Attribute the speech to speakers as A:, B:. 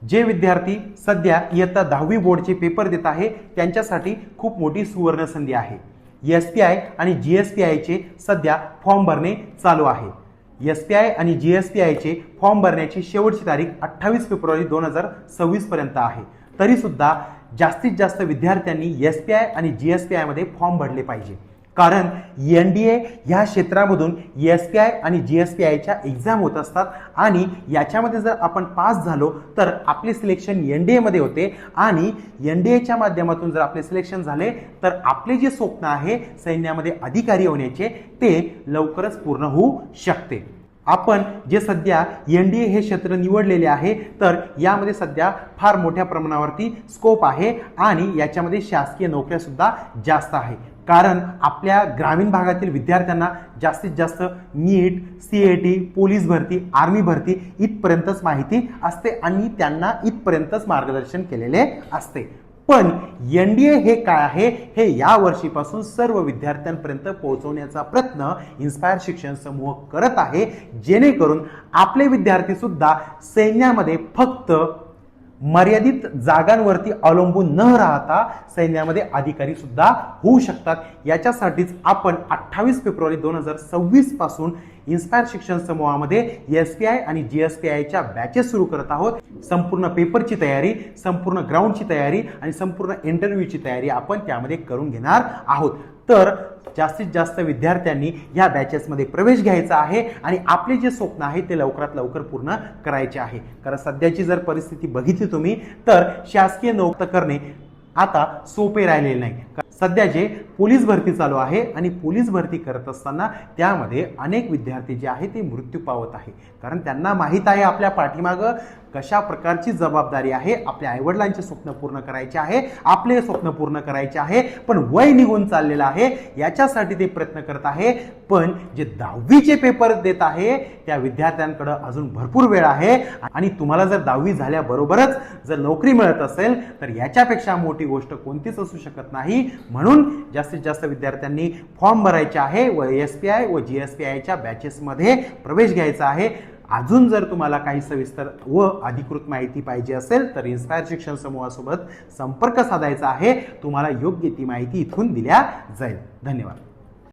A: जे विद्यार्थी सध्या इयत्ता 10वी बोर्डचे पेपर देत आहे त्यांच्यासाठी खूप मोठी सुवर्ण संधी आहे। SPI आणि GSPI चे सध्या फॉर्म भरणे चालू आहे। SPI आणि GSPI चे फॉर्म भरण्याची शेवटची तारीख 28 फेब्रुवारी 2026 पर्यंत आहे। तरी सुद्धा जास्तीत जास्त विद्यार्थ्यांनी SPI आणि GSPI मध्ये फॉर्म भरले पाहिजे, कारण NDA ह्या क्षेत्रामधून SPI आणि GSPI च्या एक्झाम होत असतात आणि याच्यामध्ये जर आपण पास झालो तर आपले सिलेक्शन NDA मध्ये होते आणि NDA च्या माध्यमातून जर आपले सिलेक्शन झाले तर आपले जे स्वप्न आहे सैन्यामध्ये अधिकारी होण्याचे ते लवकरच पूर्ण होऊ शकते। आपण जे सध्या NDA हे क्षेत्र निवडलेले आहे तर यामध्ये सध्या फार मोठ्या प्रमाणावरती स्कोप आहे आणि याच्यामध्ये शासकीय नोकऱ्या सुद्धा जास्त आहे, कारण आपल्या ग्रामीण भागातील विद्यार्थ्यांना जास्तीत जास्त नीट, CAT, पोलीस भरती, आर्मी भरती इथपर्यंतच माहिती असते आणि त्यांना इथपर्यंतच मार्गदर्शन केलेले असते। पण NDA हे काय आहे हे या वर्षीपासून सर्व विद्यार्थ्यांपर्यंत पोहोचवण्याचा प्रयत्न इन्स्पायर शिक्षण समूह करत आहे, जेणेकरून आपले विद्यार्थी सुद्धा सैन्यामध्ये फक्त मर्यादित जागांवरती अवलंबून न राहता सैन्यामध्ये अधिकारी सुद्धा होऊ शकतात। याच्यासाठीच आपण 28 फेब्रुवारी 2026 पासून इन्स्पायर शिक्षण समूहामध्ये SPI आणि GSPI च्या बॅचेस सुरू करत आहोत। संपूर्ण पेपरची तयारी, संपूर्ण ग्राउंडची तयारी आणि संपूर्ण इंटरव्ह्यूची तयारी आपण त्यामध्ये करून घेणार आहोत। तर जास्तीत जास्त विद्यार्थ्यांनी या बॅचेसमध्ये प्रवेश घ्यायचा आहे आणि आपले जे स्वप्न आहे ते लवकरात लवकर पूर्ण करायचे आहे, कारण सध्याची जर परिस्थिती बघितली तुम्ही तर शासकीय नोकरी करणे आता सोपे राहिलेले नाही। सध्या जे पोलीस भरती चालू आहे आणि पोलीस भरती करत असताना त्यामध्ये अनेक विद्यार्थी जे आहे ते मृत्यू पावत आहे, कारण त्यांना माहित आहे आपल्या पाठीमागं कशा प्रकारची जबाबदारी आहे। आपल्या आईवडिलांचे स्वप्न पूर्ण करायचे आहे, आपले स्वप्न पूर्ण करायचे आहे, पण वय निघून चाललेलं आहे, याच्यासाठी ते प्रयत्न करत आहे। पण जे 10वीचे पेपर देत आहे त्या विद्यार्थ्यांकडे अजून भरपूर वेळ आहे आणि तुम्हाला जर 10वी झाल्याबरोबरच जर नोकरी मिळत असेल तर याच्यापेक्षा मोठी गोष्ट कोणतीच असू शकत नाही। म्हणून जास्तीत जास्त विद्यार्थ्यांनी फॉर्म भरायचे आहे व SPI व GSPI च्या बॅचेसमध्ये प्रवेश घ्यायचा आहे। अजून जर तुम्हाला काही सविस्तर व अधिकृत माहिती पाहिजे असेल तर इन्स्पायर शिक्षण समूहासोबत संपर्क साधायचा आहे। तुम्हाला योग्य ती माहिती इथून दिल्या जाईल। धन्यवाद।